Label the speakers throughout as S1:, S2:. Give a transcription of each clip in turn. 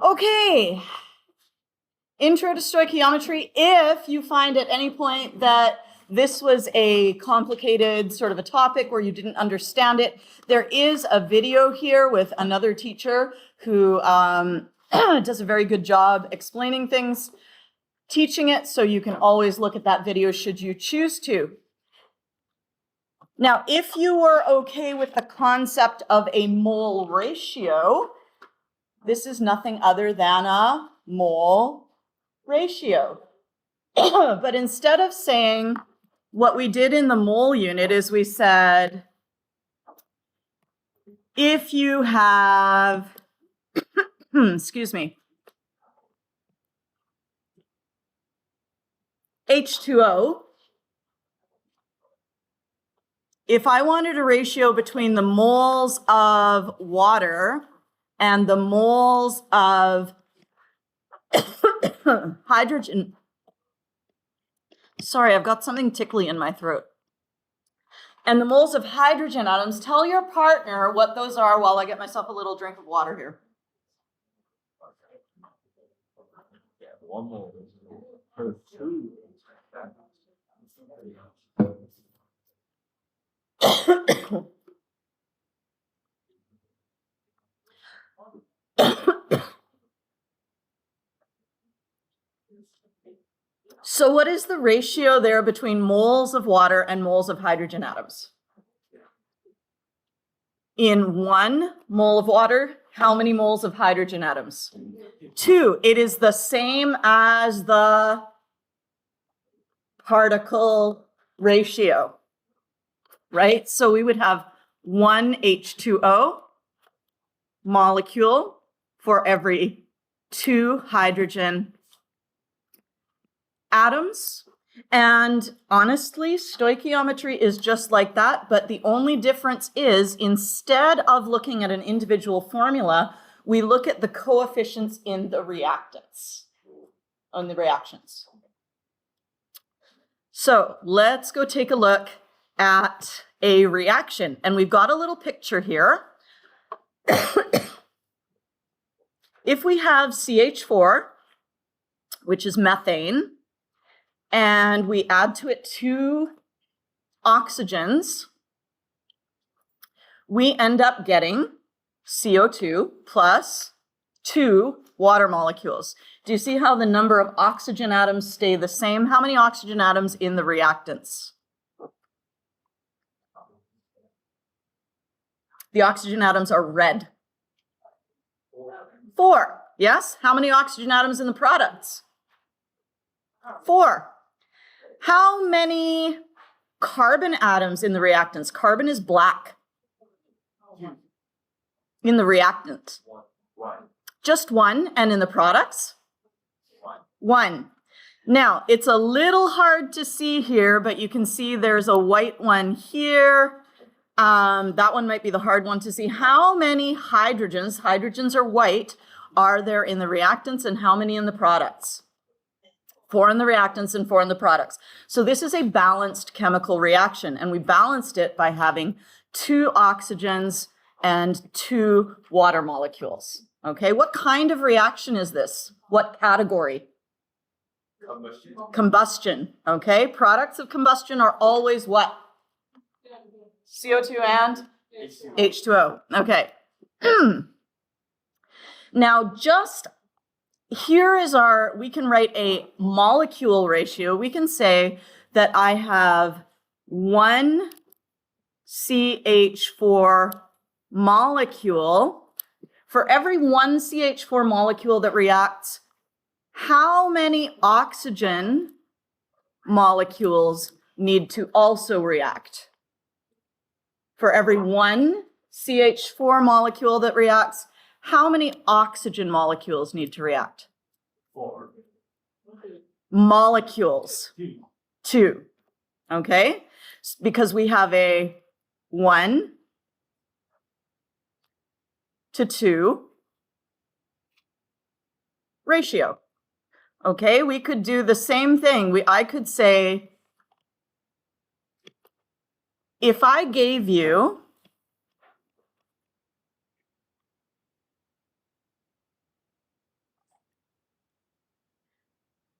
S1: Okay. Intro to stoichiometry. If you find at any point that this was a complicated sort of a topic where you didn't understand it, there is a video here with another teacher who does a very good job explaining things, teaching it, so you can always look at that video should you choose to. Now, if you were okay with the concept of a mole ratio, this is nothing other than a mole ratio. But instead of saying what we did in the mole unit is we said, if you have, excuse me, H2O, if I wanted a ratio between the moles of water and the moles of hydrogen, sorry, I've got something tickly in my throat, and the moles of hydrogen atoms, tell your partner what those are while I get myself a little drink of water here.
S2: Yeah, 1 mole per 2.
S1: So what is the ratio there between moles of water and moles of hydrogen atoms? In 1 mole of water, how many moles of hydrogen atoms? 2. It is the same as the particle ratio, right? So we would have 1 H2O molecule for every 2 hydrogen atoms. And honestly, stoichiometry is just like that, but the only difference is instead of looking at an individual formula, we look at the coefficients in the reactants, on the reactions. So let's go take a look at a reaction. And we've got a little picture here. If we have CH4, which is methane, and we add to it 2 oxygens, we end up getting CO2 plus 2 water molecules. Do you see how the number of oxygen atoms stay the same? How many oxygen atoms in the reactants? The oxygen atoms are red. 4, yes? How many oxygen atoms in the products? 4. How many carbon atoms in the reactants? Carbon is black. In the reactant.
S2: 1.
S1: Just 1, and in the products? 1. Now, it's a little hard to see here, but you can see there's a white one here. That one might be the hard one to see. How many hydrogens are white, are there in the reactants, and how many in the products? 4 in the reactants and 4 in the products. So this is a balanced chemical reaction, and we balanced it by having 2 oxygens and 2 water molecules. Okay, what kind of reaction is this? What category?
S2: Combustion.
S1: Combustion, okay? Products of combustion are always what? CO2 and H2O, okay. Now, just here is we can write a molecule ratio. We can say that I have 1 CH4 molecule. For every 1 CH4 molecule that reacts, how many oxygen molecules need to also react? For every 1 CH4 molecule that reacts, how many oxygen molecules need to react?
S2: 4.
S1: Molecules.
S2: 2.
S1: 2. Okay? Because we have a 1 to 2 ratio. Okay, we could do the same thing. I could say if I gave you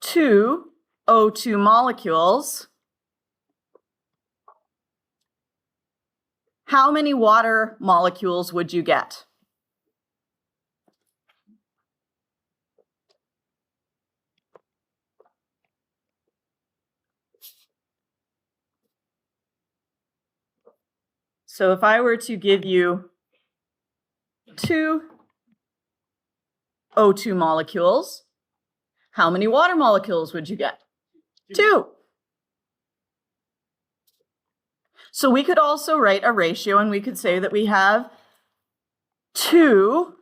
S1: two O2 molecules, how many water molecules would you get? So if I were to give you two O2 molecules, how many water molecules would you get? Two. So we could also write a ratio, and we could say that we have two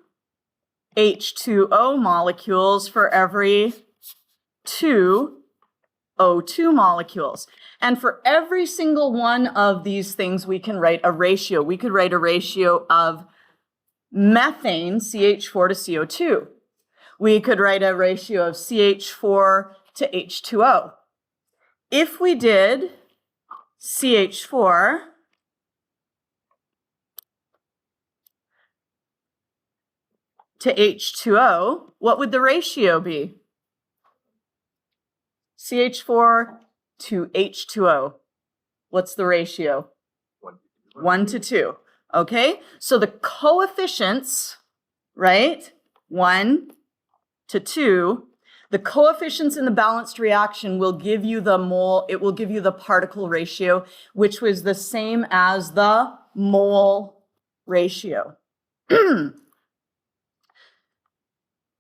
S1: H2O molecules for every two O2 molecules. And for every single one of these things, we can write a ratio. We could write a ratio of methane, CH4 to CO2. We could write a ratio of CH4 to H2O. If we did CH4 to H2O, what would the ratio be? CH4 to H2O. What's the ratio? 1 to 2. Okay, so the coefficients, right? 1 to 2. The coefficients in the balanced reaction will give you the mole, it will give you the particle ratio, which was the same as the mole ratio.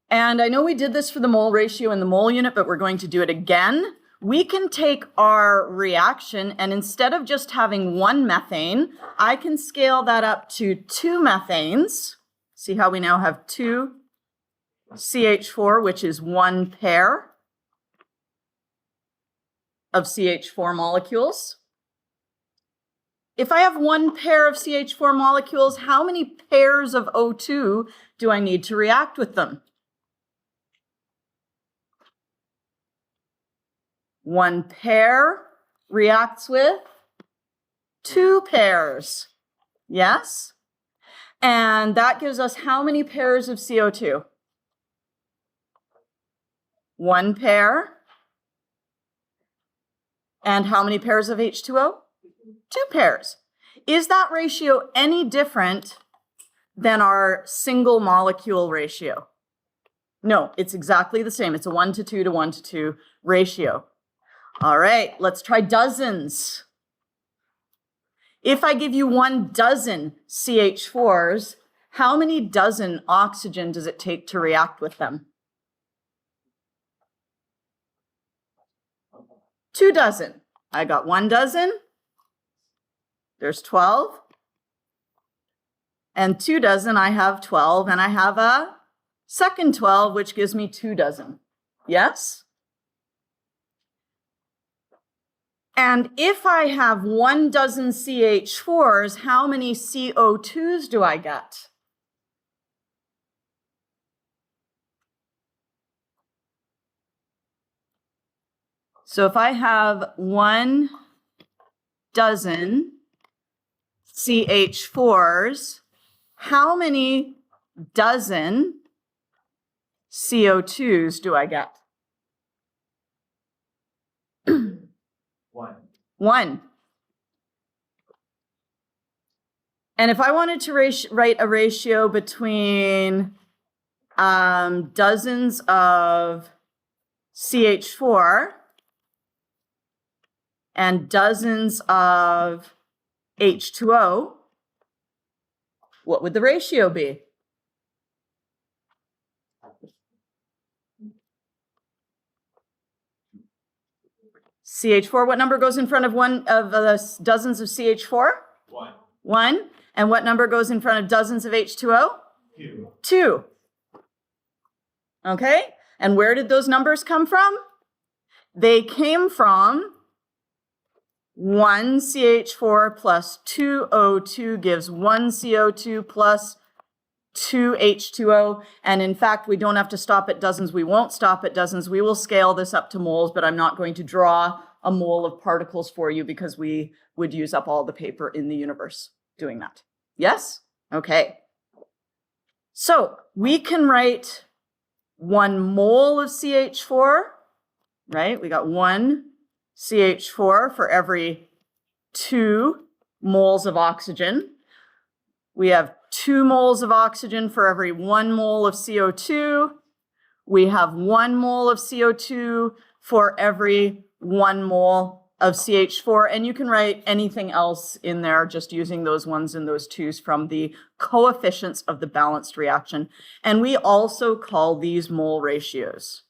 S1: And I know we did this for the mole ratio in the mole unit, but we're going to do it again. We can take our reaction, and instead of just having one methane, I can scale that up to two methanes. See how we now have two CH4, which is one pair of CH4 molecules. If I have one pair of CH4 molecules, how many pairs of O2 do I need to react with them? One pair reacts with two pairs. Yes? And that gives us how many pairs of CO2? One pair. And how many pairs of H2O? Two pairs. Is that ratio any different than our single molecule ratio? No, it's exactly the same. It's a 1 to 2 to 1 to 2 ratio. All right, let's try dozens. If I give you 1 dozen CH4s, how many dozen oxygen does it take to react with them? 2 dozen. I got 1 dozen. There's 12. And 2 dozen, I have 12. And I have a second 12, which gives me 2 dozen. Yes? And if I have 1 dozen CH4s, how many CO2s do I get? So if I have 1 dozen CH4s, how many dozen CO2s do I get?
S2: 1.
S1: 1. And if I wanted to write a ratio between dozens of CH4 and dozens of H2O, what would the ratio be? CH4, what number goes in front of one of dozens of CH4?
S2: 1.
S1: 1. And what number goes in front of dozens of H2O?
S2: 2.
S1: 2. Okay, and where did those numbers come from? They came from 1 CH4 plus 2 O2 gives 1 CO2 plus 2 H2O. And in fact, we don't have to stop at dozens. We won't stop at dozens. We will scale this up to moles, but I'm not going to draw a mole of particles for you because we would use up all the paper in the universe doing that. Yes? Okay. So we can write 1 mole of CH4, right? We got 1 CH4 for every 2 moles of oxygen. We have 2 moles of oxygen for every 1 mole of CO2. We have 1 mole of CO2 for every 1 mole of CH4, and you can write anything else in there just using those 1s and those 2s from the coefficients of the balanced reaction. And we also call these mole ratios.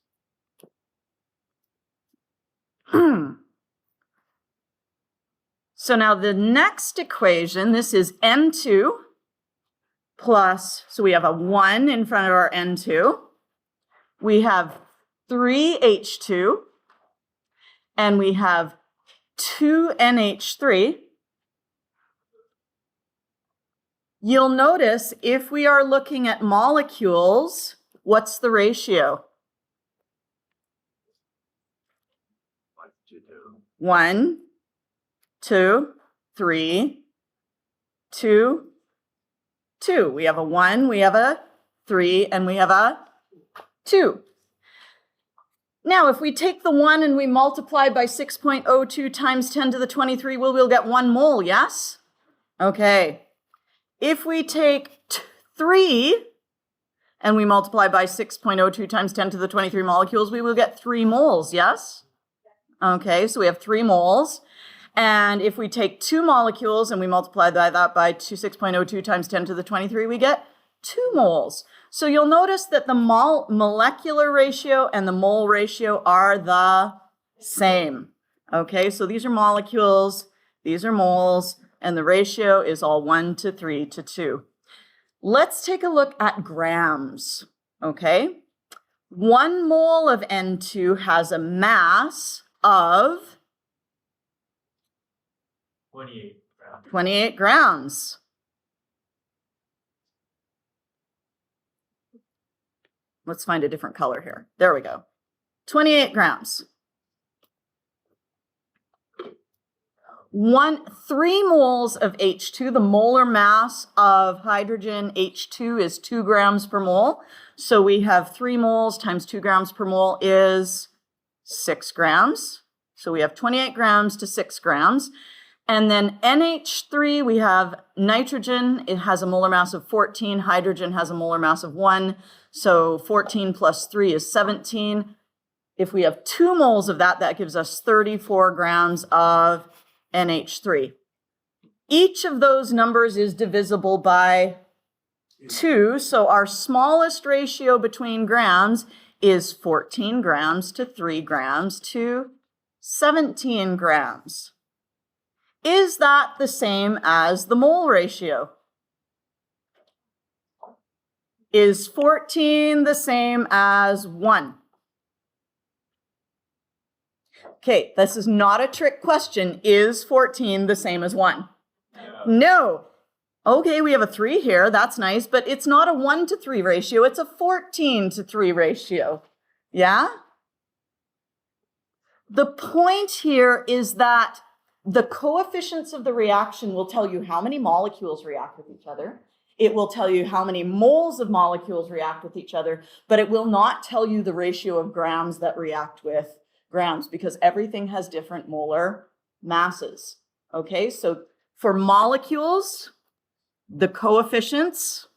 S1: So now the next equation, this is N2 plus, so we have a 1 in front of our N2. We have 3H2, and we have 2NH3. You'll notice if we are looking at molecules, what's the ratio? 1, 2, 3, 2, 2. We have a 1, we have a 3, and we have a 2. Now, if we take the 1 and we multiply by 6.02 times 10 to the 23, we'll get 1 mole, yes? Okay. If we take 3 and we multiply by 6.02 times 10 to the 23 molecules, we will get 3 moles, yes? Okay, so we have 3 moles. And if we take 2 molecules and we multiply that by 6.02 times 10 to the 23, we get 2 moles. So you'll notice that the molecular ratio and the mole ratio are the same. Okay, so these are molecules, these are moles, and the ratio is all 1 to 3 to 2. Let's take a look at grams. Okay, 1 mole of N2 has a mass of
S2: 28 grams.
S1: 28 grams. Let's find a different color here. There we go. 28 grams. 3 moles of H2, the molar mass of hydrogen H2 is 2 grams per mole. So we have 3 moles times 2 grams per mole is 6 grams. So we have 28 grams to 6 grams. And then NH3, we have nitrogen. It has a molar mass of 14. Hydrogen has a molar mass of 1. So 14 plus 3 is 17. If we have 2 moles of that, that gives us 34 grams of NH3. Each of those numbers is divisible by 2. So our smallest ratio between grams is 14 grams to 3 grams to 17 grams. Is that the same as the mole ratio? Is 14 the same as 1? Okay, this is not a trick question. Is 14 the same as 1? No. Okay, we have a 3 here. That's nice, but it's not a 1 to 3 ratio. It's a 14 to 3 ratio. Yeah? The point here is that the coefficients of the reaction will tell you how many molecules react with each other. It will tell you how many moles of molecules react with each other, but it will not tell you the ratio of grams that react with grams because everything has different molar masses. Okay, so for molecules, the coefficients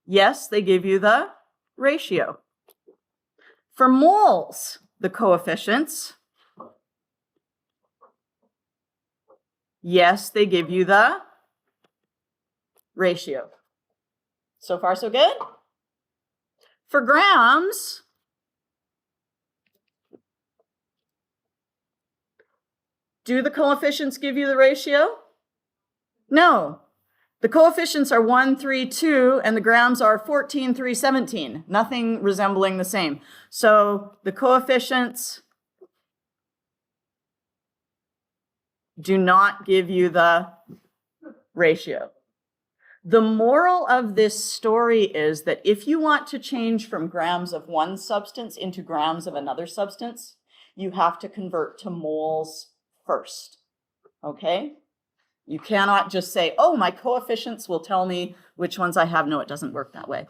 S1: yes, they give you the ratio. For moles, the coefficients, yes, they give you the ratio. So far, so good? For grams, do the coefficients give you the ratio? No. The coefficients are 1, 3, 2, and the grams are 14, 3, 17. Nothing resembling the same. So the coefficients do not give you the ratio. The moral of this story is that if you want to change from grams of one substance into grams of another substance, you have to convert to moles first, okay? You cannot just say, oh, my coefficients will tell me which ones I have. No, it doesn't work that way.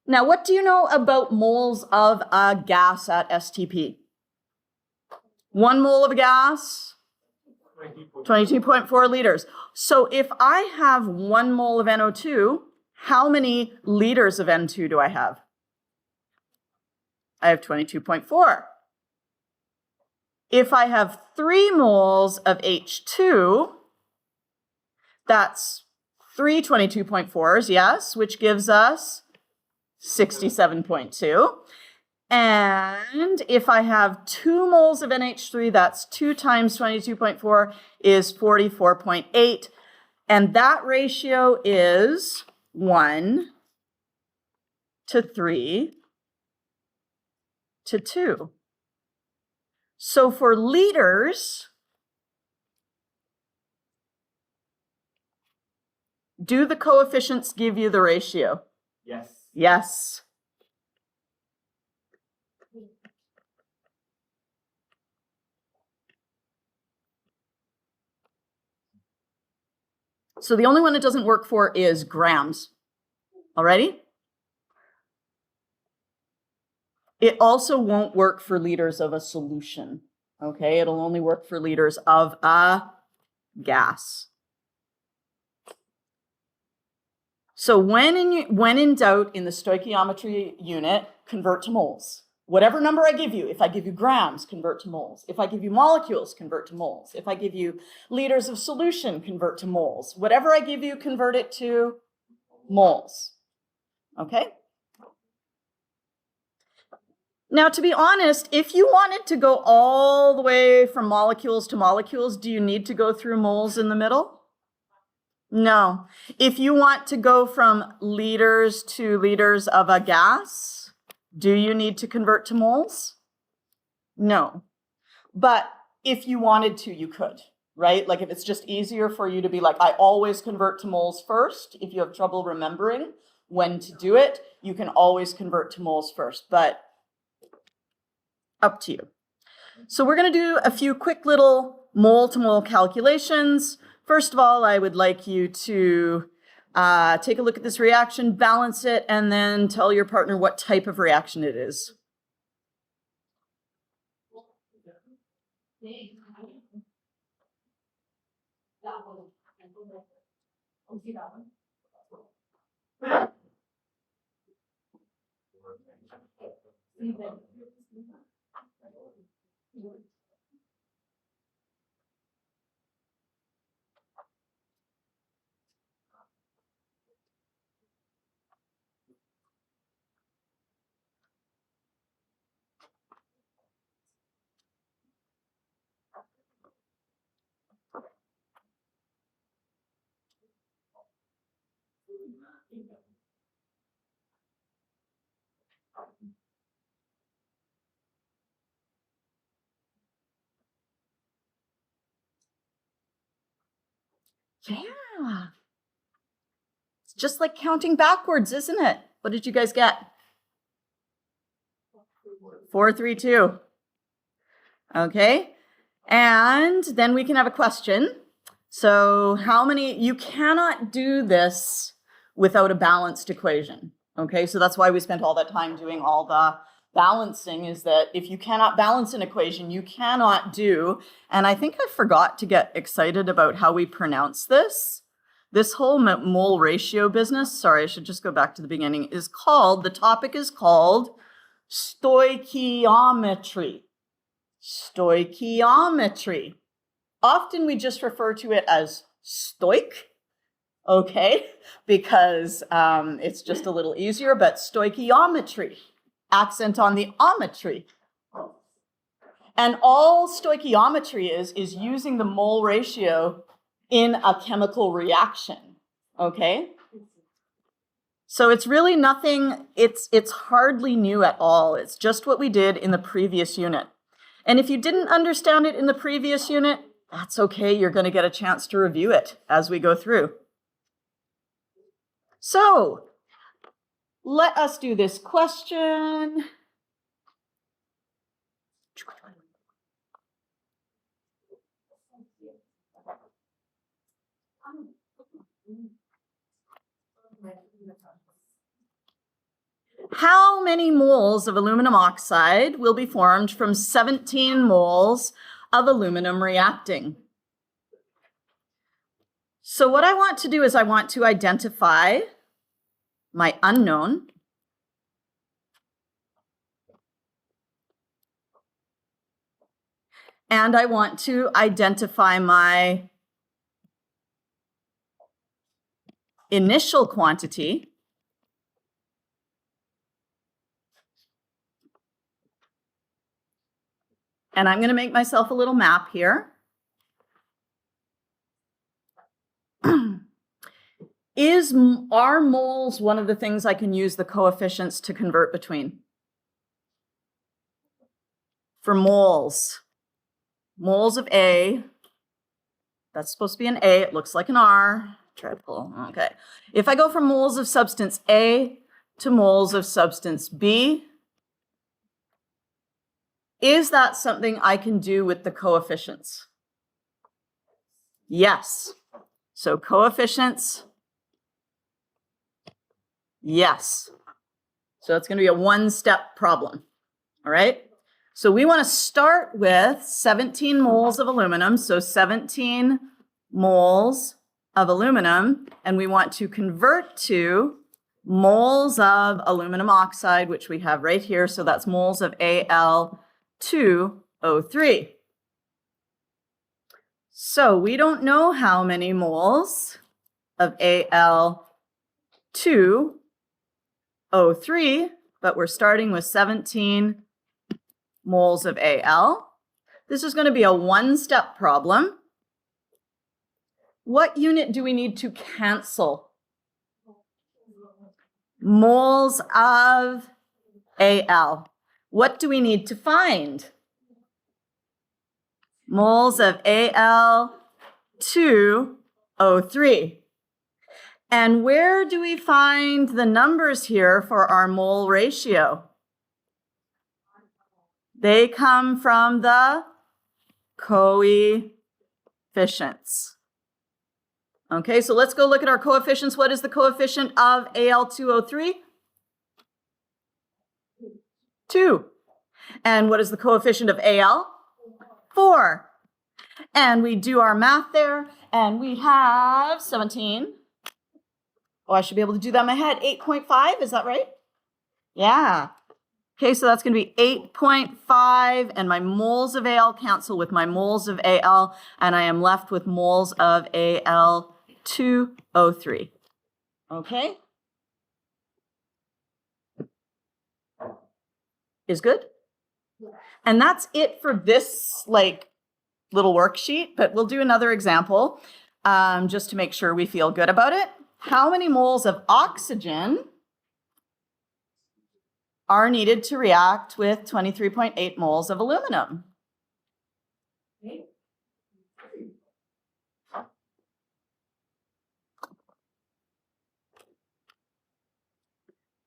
S1: Now, what do you know about moles of a gas at STP? 1 mole of a gas, 22.4 liters. So if I have 1 mole of NO2, how many liters of N2 do I have? I have 22.4. If I have 3 moles of H2, that's 3 22.4s, yes, which gives us 67.2. And if I have 2 moles of NH3, that's 2 times 22.4 is 44.8. And that ratio is 1 to 3 to 2. So for liters, do the coefficients give you the ratio?
S2: Yes.
S1: Yes. So the only one it doesn't work for is grams. Alrighty? It also won't work for liters of a solution. Okay, it'll only work for liters of a gas. So when in doubt in the stoichiometry unit, convert to moles. Whatever number I give you, if I give you grams, convert to moles. If I give you molecules, convert to moles. If I give you liters of solution, convert to moles. Whatever I give you, convert it to moles. Okay? Now, to be honest, if you wanted to go all the way from molecules to molecules, do you need to go through moles in the middle? No. If you want to go from liters to liters of a gas, do you need to convert to moles? No. But if you wanted to, you could, right? Like if it's just easier for you to be like, I always convert to moles first. If you have trouble remembering when to do it, you can always convert to moles first, but up to you. So we're going to do a few quick little mole-to-mole calculations. First of all, I would like you to take a look at this reaction, balance it, and then tell your partner what type of reaction it is. Yeah. It's just like counting backwards, isn't it? What did you guys get? 432. Okay. And then we can have a question. So how many, you cannot do this without a balanced equation. Okay, so that's why we spent all that time doing all the balancing, is that if you cannot balance an equation, you cannot do, and I think I forgot to get excited about how we pronounce this. This whole mole ratio business, sorry, I should just go back to the beginning, is called, the topic is called stoichiometry. Stoichiometry. Often we just refer to it as stoic, okay, because it's just a little easier, but stoichiometry, accent on the ometry. And all stoichiometry is using the mole ratio in a chemical reaction, okay? So it's really nothing, it's hardly new at all. It's just what we did in the previous unit. And if you didn't understand it in the previous unit, That's okay. You're going to get a chance to review it as we go through. So let us do this question. How many moles of aluminum oxide will be formed from 17 moles of aluminum reacting? So what I want to do is I want to identify my unknown. And I want to identify my initial quantity. And I'm going to make myself a little map here. Are moles one of the things I can use the coefficients to convert between? For moles of A, that's supposed to be an A, it looks like an R. Try to pull, okay. If I go from moles of substance A to moles of substance B, is that something I can do with the coefficients? Yes. So coefficients, yes. So it's going to be a one-step problem, all right? So we want to start with 17 moles of aluminum, so 17 moles of aluminum, and we want to convert to moles of aluminum oxide, which we have right here, so that's moles of Al2O3. So we don't know how many moles of Al2O3, but we're starting with 17 moles of Al. This is going to be a one-step problem. What unit do we need to cancel? Moles of Al. What do we need to find? Moles of Al2O3. And where do we find the numbers here for our mole ratio? They come from the coefficients. Okay, so let's go look at our coefficients. What is the coefficient of Al2O3? 2. And what is the coefficient of Al? 4. And we do our math there, and we have 17. Oh, I should be able to do that in my head. 8.5, is that right? Yeah. Okay, so that's going to be 8.5, and my moles of Al cancel with my moles of Al, and I am left with moles of Al2O3. Okay? Is good? And that's it for this, little worksheet, but we'll do another example just to make sure we feel good about it. How many moles of oxygen are needed to react with 23.8 moles of aluminum?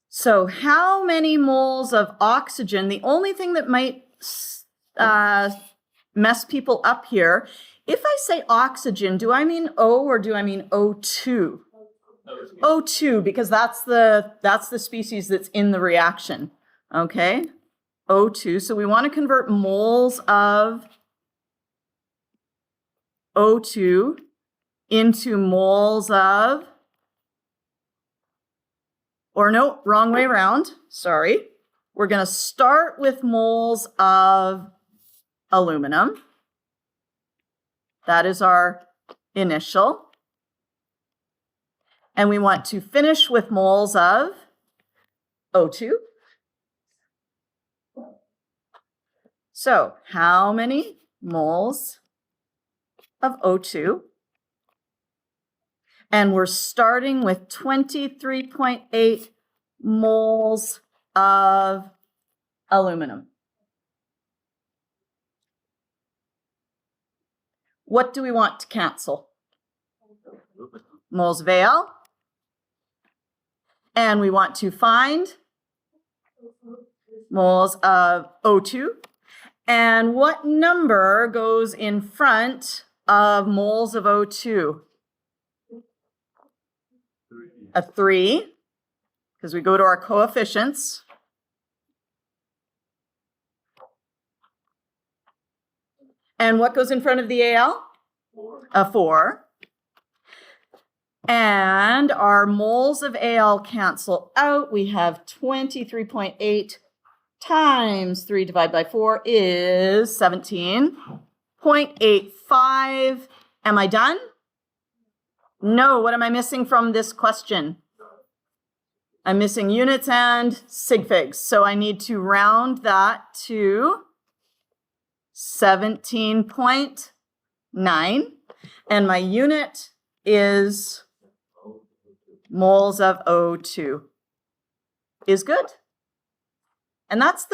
S1: So how many moles of oxygen? The only thing that might mess people up here, if I say oxygen, do I mean O or do I mean O2? O2, because that's the species that's in the reaction, okay? O2, so we want to convert moles of O2 into moles of, or no, wrong way around, sorry. We're going to start with moles of aluminum. That is our initial. And we want to finish with moles of O2. So how many moles of O2? And we're starting with 23.8 moles of aluminum. What do we want to cancel? Moles of Al. And we want to find moles of O2. And what number goes in front of moles of O2? A 3, because we go to our coefficients. And what goes in front of the Al? A 4. And our moles of Al cancel out. We have 23.8 times 3 divided by 4 is 17.85. Am I done? No, what am I missing from this question? I'm missing units and sig figs. So I need to round that to 17.9. And my unit is moles of O2. Is good. And that's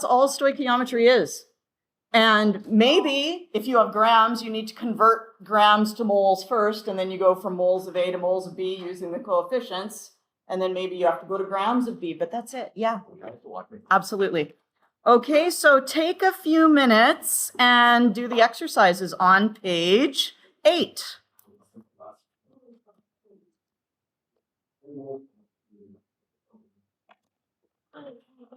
S1: all stoichiometry is. And maybe if you have grams, you need to convert grams to moles first, and then you go from moles of A to moles of B using the coefficients. And then maybe you have to go to grams of B, but that's it. Yeah, absolutely. Okay, so take a few minutes and do the exercises on page 8.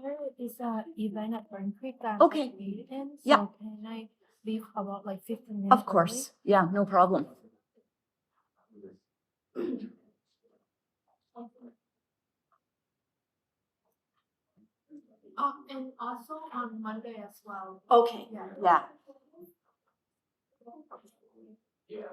S3: There is an event at Burn Creek that
S1: Okay.
S3: has 8 in, so
S1: Yeah.
S3: can I leave about like 15 minutes?
S1: Of course. Yeah, no problem.
S3: And also on Monday as well.
S1: Okay. Yeah. Yes.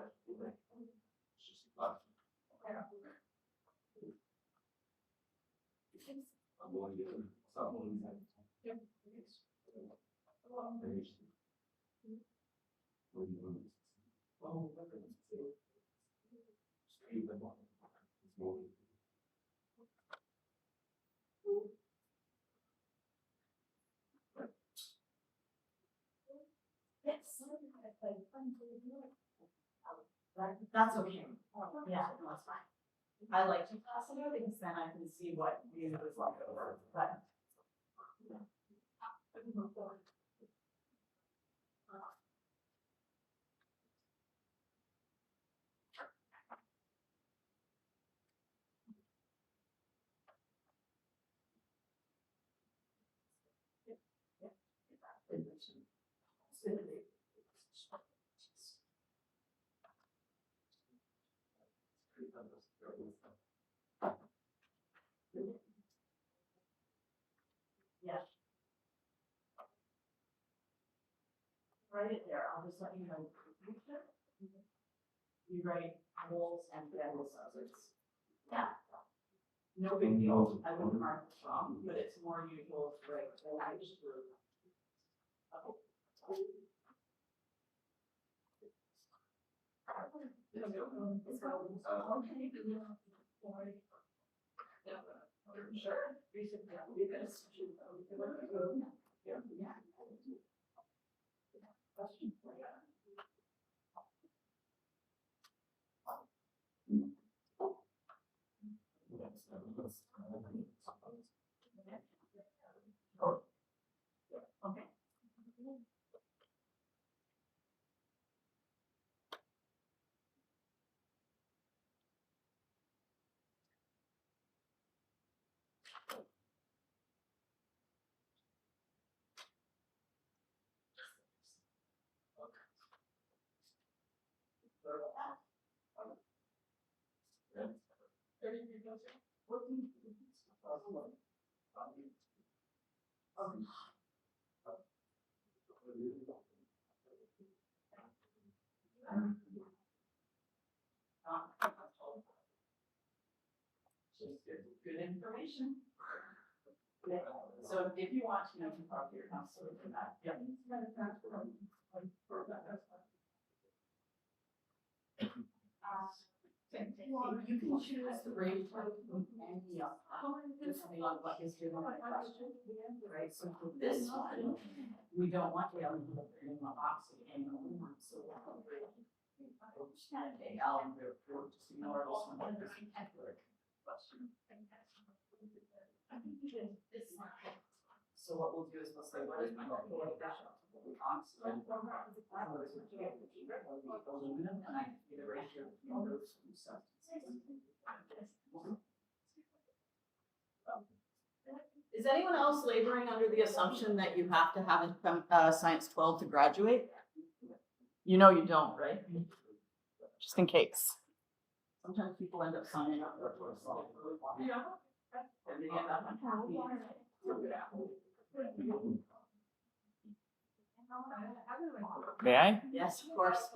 S1: That's okay. Yeah, that's fine. I like to pass it out because then I can see what you was left over. But yeah. Write it there. I'll just let you know. You write moles and then subjects. Yeah. No big deal. I wouldn't mark it wrong, but it's more usual to write whole age group. Sure. Okay. Good information. Okay. So if you want to, you can talk to your counselor for that. Yeah. You can choose the grade type from any of them, depending on what is given by question, right? So for this one, we don't want to be able to put in the box again, so So what we'll do is we'll say, what is my molecular pressure? Constant. Aluminum, and I can get a ratio of those two substances. Is anyone else laboring under the assumption that you have to have a Science 12 to graduate? You know you don't, right? Just in case. Sometimes people end up signing up for a course. And they end up unhappy.
S2: May I?
S1: Yes, of course.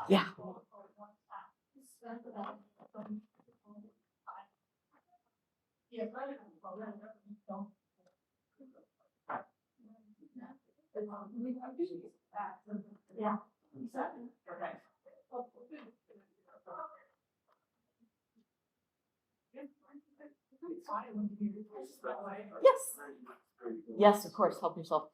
S1: Yeah. Yeah. Okay. Yes. Yes, of course. Help yourself.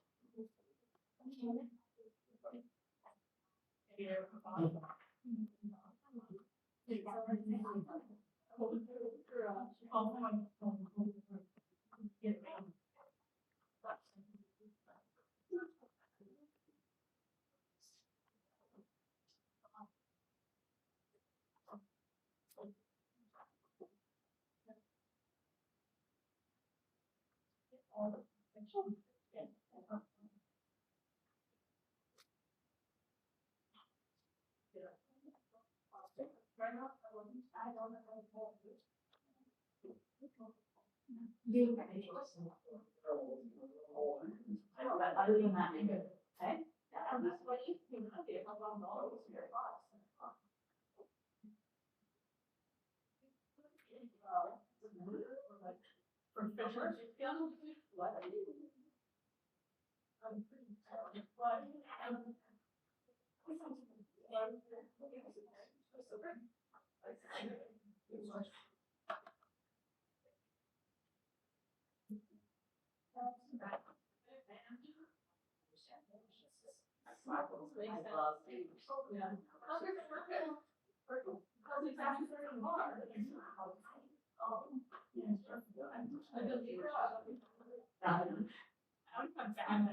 S1: Other than that, you're good. Okay?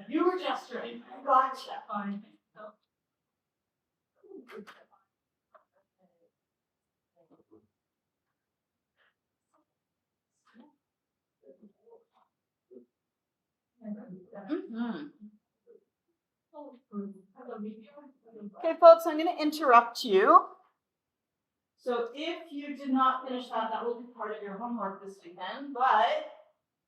S1: You were gesturing. Gotcha. Mm-hmm. Okay, folks, I'm going to interrupt you. So if you did not finish that, that will be part of your homework this weekend, but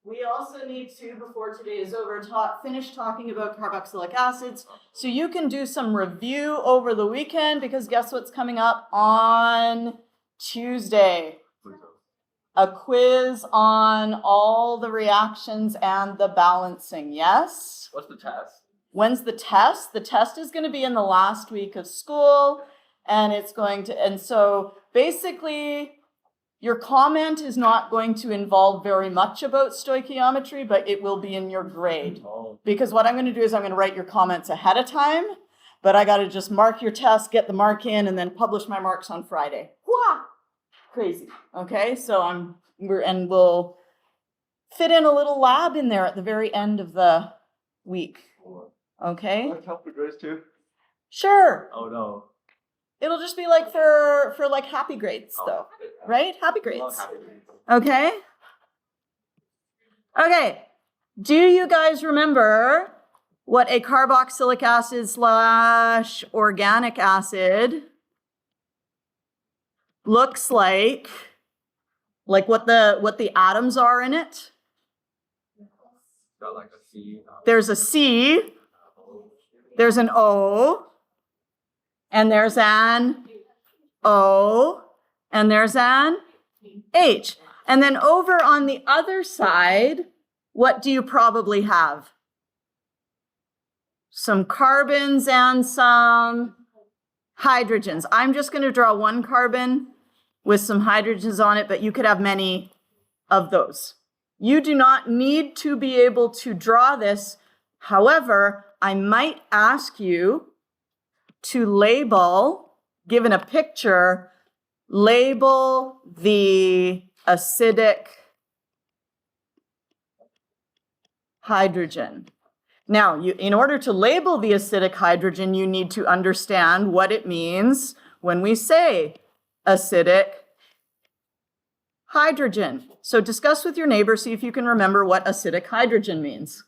S1: we also need to, before today is over, finish talking about carboxylic acids. So you can do some review over the weekend, because guess what's coming up on Tuesday? A quiz on all the reactions and the balancing, yes?
S2: What's the test?
S1: When's the test? The test is going to be in the last week of school, and it's going to, and so basically your comment is not going to involve very much about stoichiometry, but it will be in your grade. Because what I'm going to do is I'm going to write your comments ahead of time, but I got to just mark your test, get the mark in, and then publish my marks on Friday. Wah! Crazy. Okay, so we'll fit in a little lab in there at the very end of the week. Okay.
S2: Can I help the grades too?
S1: Sure.
S2: Oh no.
S1: It'll just be like for like happy grades though, right? Happy grades. Okay. Okay. Do you guys remember what a carboxylic acid / organic acid looks like? Like what the atoms are in it?
S2: Got like a C.
S1: There's a C, there's an O, and there's an O, and there's an H. And then over on the other side, what do you probably have? some carbons and some hydrogens. I'm just going to draw one carbon with some hydrogens on it, but you could have many of those. You do not need to be able to draw this. However, I might ask you to label, given a picture, label the acidic hydrogen. Now, in order to label the acidic hydrogen, you need to understand what it means when we say acidic hydrogen. So discuss with your neighbor, see if you can remember what acidic hydrogen means.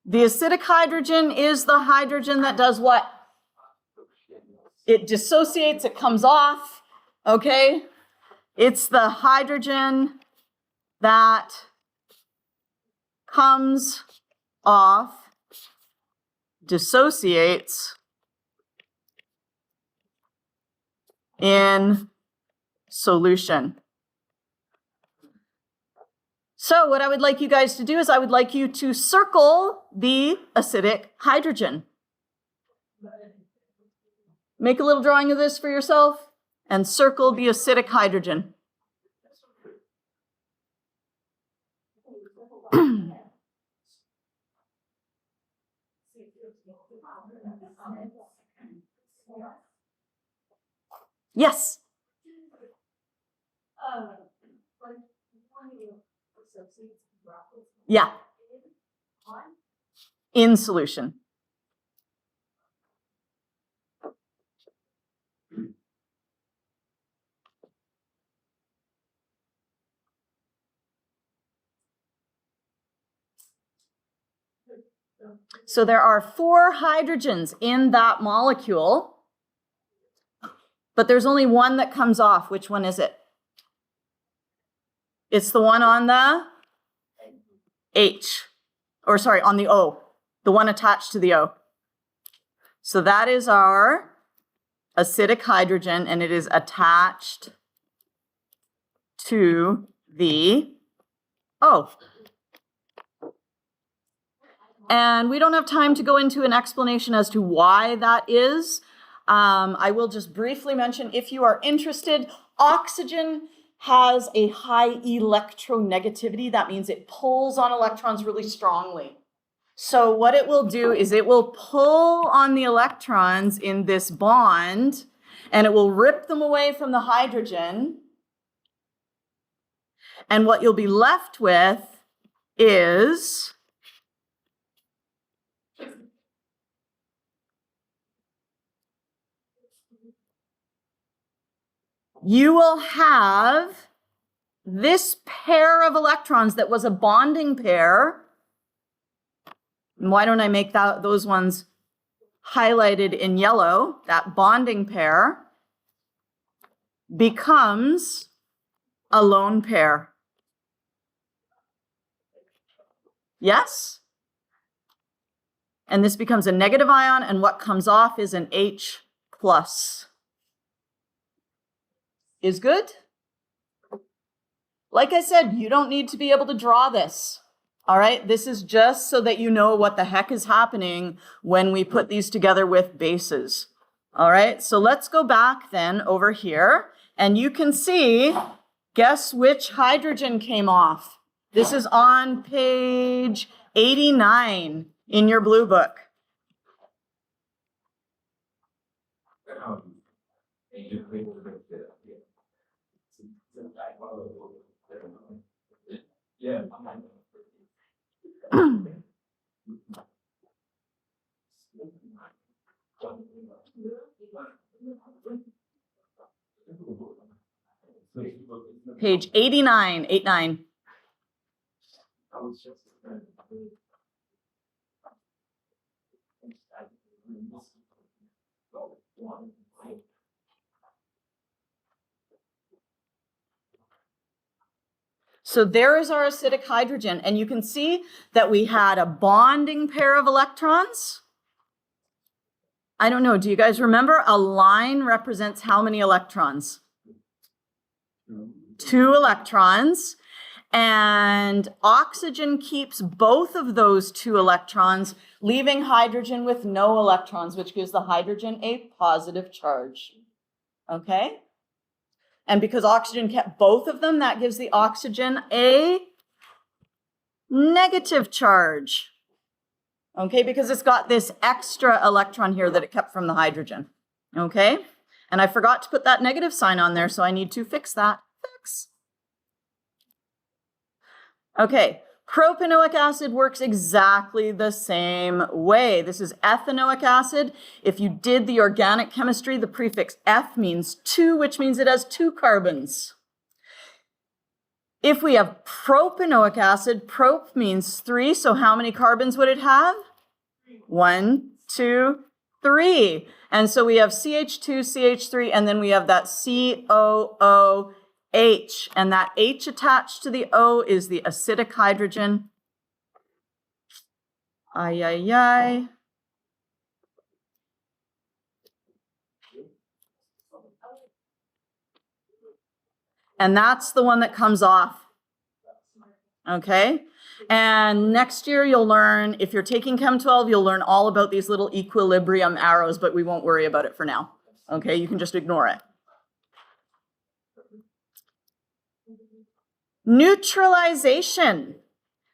S1: The acidic hydrogen is the hydrogen that does what? It dissociates, it comes off, okay? It's the hydrogen that comes off, dissociates in solution. So what I would like you guys to do is I would like you to circle the acidic hydrogen. Make a little drawing of this for yourself and circle the acidic hydrogen. Yes. Yeah. In solution. So there are 4 hydrogens in that molecule, but there's only one that comes off. Which one is it? It's the one on the H, or sorry, on the O, the one attached to the O. So that is our acidic hydrogen, and it is attached to the O. And we don't have time to go into an explanation as to why that is. I will just briefly mention, if you are interested, oxygen has a high electronegativity. That means it pulls on electrons really strongly. So what it will do is it will pull on the electrons in this bond, and it will rip them away from the hydrogen. And what you'll be left with is you will have this pair of electrons that was a bonding pair. And why don't I make those ones highlighted in yellow? That bonding pair becomes a lone pair. Yes? And this becomes a negative ion, and what comes off is an H plus. Is good? Like I said, you don't need to be able to draw this. All right, this is just so that you know what the heck is happening when we put these together with bases. All right, so let's go back then over here, and you can see, guess which hydrogen came off? This is on page 89 in your blue book.
S2: Yeah.
S1: Page 89, 89. So there is our acidic hydrogen, and you can see that we had a bonding pair of electrons. I don't know, do you guys remember? A line represents how many electrons? 2 electrons. And oxygen keeps both of those 2 electrons, leaving hydrogen with no electrons, which gives the hydrogen a positive charge. Okay? And because oxygen kept both of them, that gives the oxygen a negative charge. Okay, because it's got this extra electron here that it kept from the hydrogen. Okay? And I forgot to put that negative sign on there, so I need to fix that. Fix. Okay, propanoic acid works exactly the same way. This is ethanoic acid. If you did the organic chemistry, the prefix F means 2, which means it has 2 carbons. If we have propanoic acid, prop means 3, so how many carbons would it have? 1, 2, 3. And so we have CH2, CH3, and then we have that COOH. And that H attached to the O is the acidic hydrogen. Ay, ay, ay. And that's the one that comes off. Okay? And next year you'll learn, if you're taking Chem 12, you'll learn all about these little equilibrium arrows, but we won't worry about it for now. Okay? You can just ignore it. Neutralization.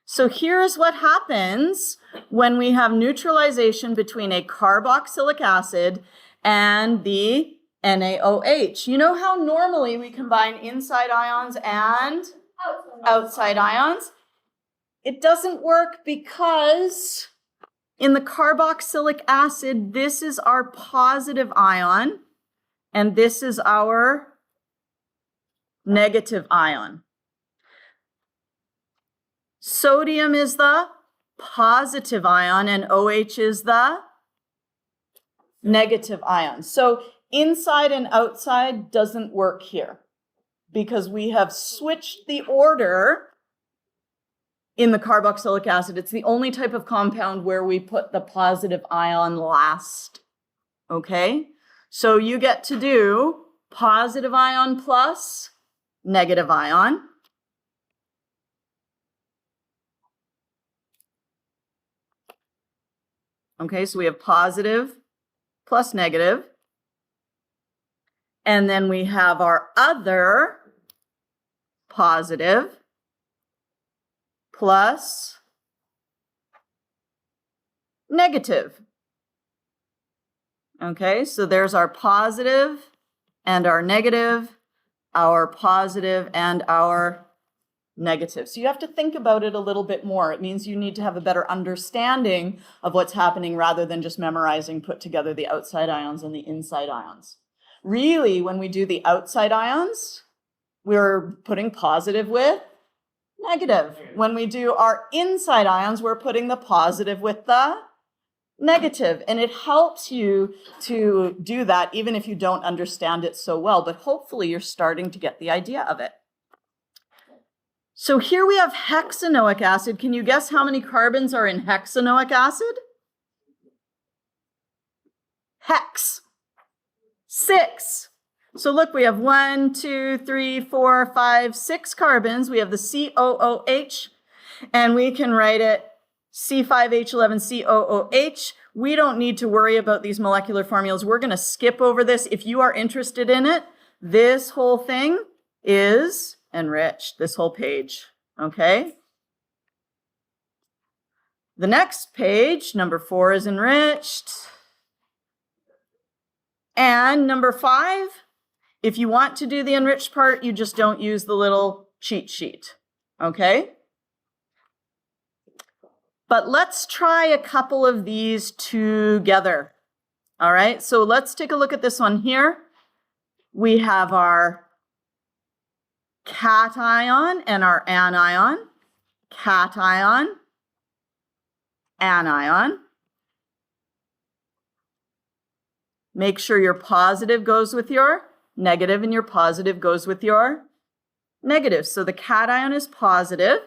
S1: So here's what happens when we have neutralization between a carboxylic acid and the NaOH. You know how normally we combine inside ions and outside ions? It doesn't work because in the carboxylic acid, this is our positive ion and this is our negative ion. Sodium is the positive ion and OH is the negative ion. So inside and outside doesn't work here because we have switched the order in the carboxylic acid. It's the only type of compound where we put the positive ion last. Okay? So you get to do positive ion plus negative ion. Okay, so we have positive plus negative. And then we have our other positive plus negative. Okay, so there's our positive and our negative, our positive and our negative. So you have to think about it a little bit more. It means you need to have a better understanding of what's happening rather than just memorizing, put together the outside ions and the inside ions. Really, when we do the outside ions, we're putting positive with negative. When we do our inside ions, we're putting the positive with the negative. And it helps you to do that even if you don't understand it so well, but hopefully you're starting to get the idea of it. So here we have hexanoic acid. Can you guess how many carbons are in hexanoic acid? Hex. 6. So look, we have 1, 2, 3, 4, 5, 6 carbons. We have the COOH, and we can write it C5H11COOH. We don't need to worry about these molecular formulas. We're going to skip over this. If you are interested in it, this whole thing is enriched, this whole page, okay? The next page, number 4, is enriched. And number 5, if you want to do the enriched part, you just don't use the little cheat sheet, okay? But let's try a couple of these together, all right? So let's take a look at this one here. We have our cation and our anion, cation, anion. Make sure your positive goes with your negative and your positive goes with your negative. So the cation is positive.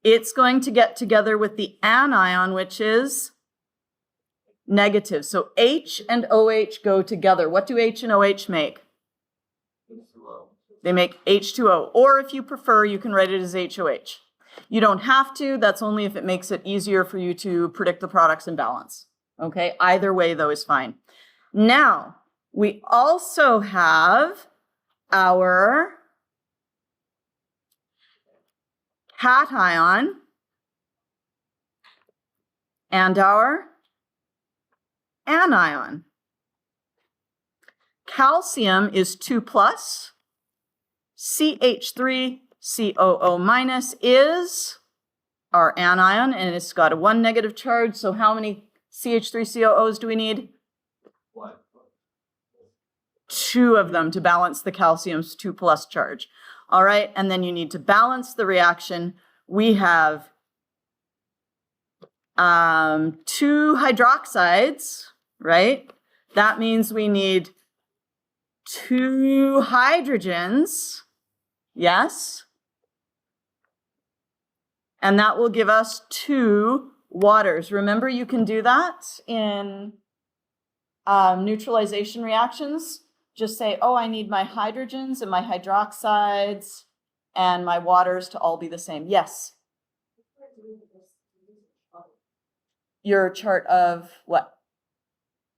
S1: It's going to get together with the anion, which is negative. So H and OH go together. What do H and OH make? They make H2O, or if you prefer, you can write it as HOH. You don't have to, that's only if it makes it easier for you to predict the products in balance. Okay, either way though is fine. Now, we also have our cation and our anion. Calcium is 2 plus, CH3 COO minus is our anion, and it's got a 1 negative charge. So how many CH3 COOs do we need?
S2: 1.
S1: 2 of them to balance the calcium's 2 plus charge. All right, and then you need to balance the reaction. We have 2 hydroxides, right? That means we need 2 hydrogens, yes? And that will give us 2 waters. Remember, you can do that in neutralization reactions. Just say, oh, I need my hydrogens and my hydroxides and my waters to all be the same. Yes? Your chart of what?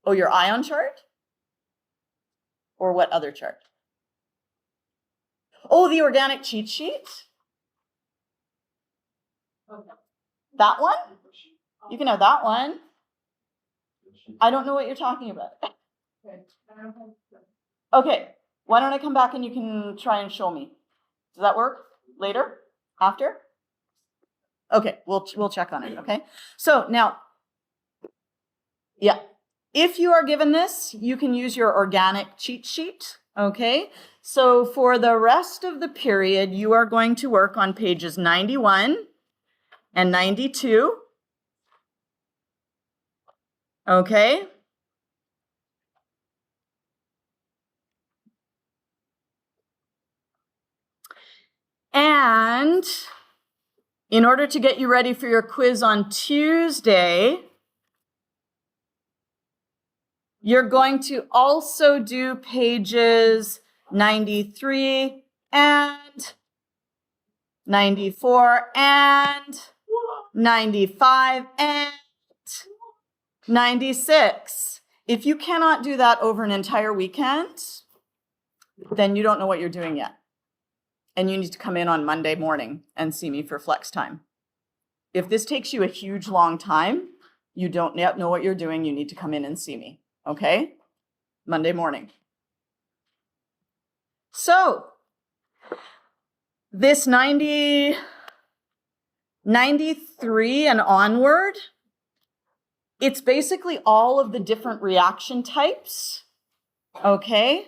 S1: Oh, your ion chart? Or what other chart? Oh, the organic cheat sheet? That one? You can have that one. I don't know what you're talking about. Okay, why don't I come back and you can try and show me? Does that work? Later? After? Okay, we'll check on it, okay? So now, yeah, if you are given this, you can use your organic cheat sheet, okay? So for the rest of the period, you are going to work on pages 91 and 92, okay? And in order to get you ready for your quiz on Tuesday, you're going to also do pages 93 and 94 and 95 and 96. If you cannot do that over an entire weekend, then you don't know what you're doing yet. And you need to come in on Monday morning and see me for flex time. If this takes you a huge long time, you don't yet know what you're doing, you need to come in and see me, okay? Monday morning. So, this 93 and onward, it's basically all of the different reaction types, okay?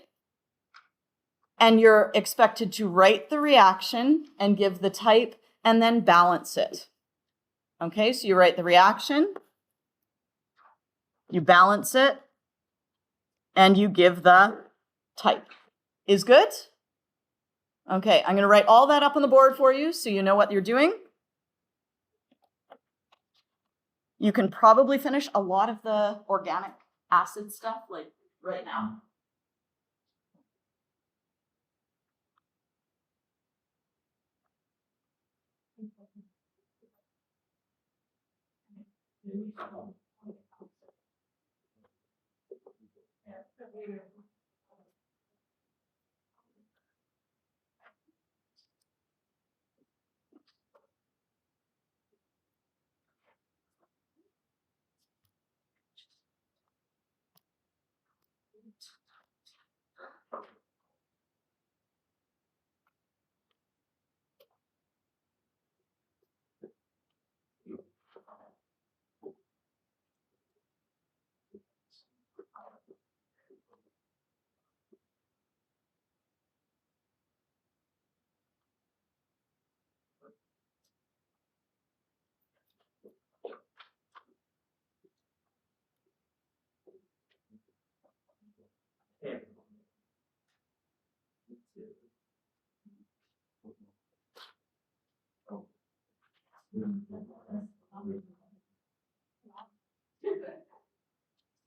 S1: And you're expected to write the reaction and give the type and then balance it. Okay, so you write the reaction, you balance it, and you give the type. Is good? Okay, I'm going to write all that up on the board for you so you know what you're doing. You can probably finish a lot of the organic acid stuff like right now.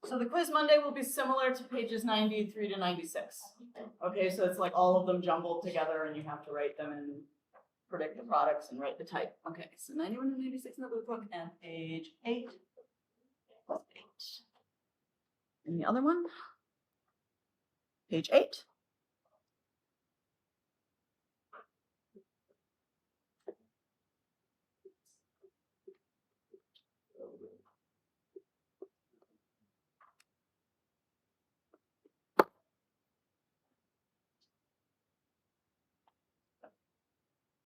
S1: So the quiz Monday will be similar to pages 93 to 96. Okay, so it's like all of them jumbled together and you have to write them and predict the products and write the type. Okay, so 91 and 96 in the blue book and page 8 plus 8. And the other one? Page 8.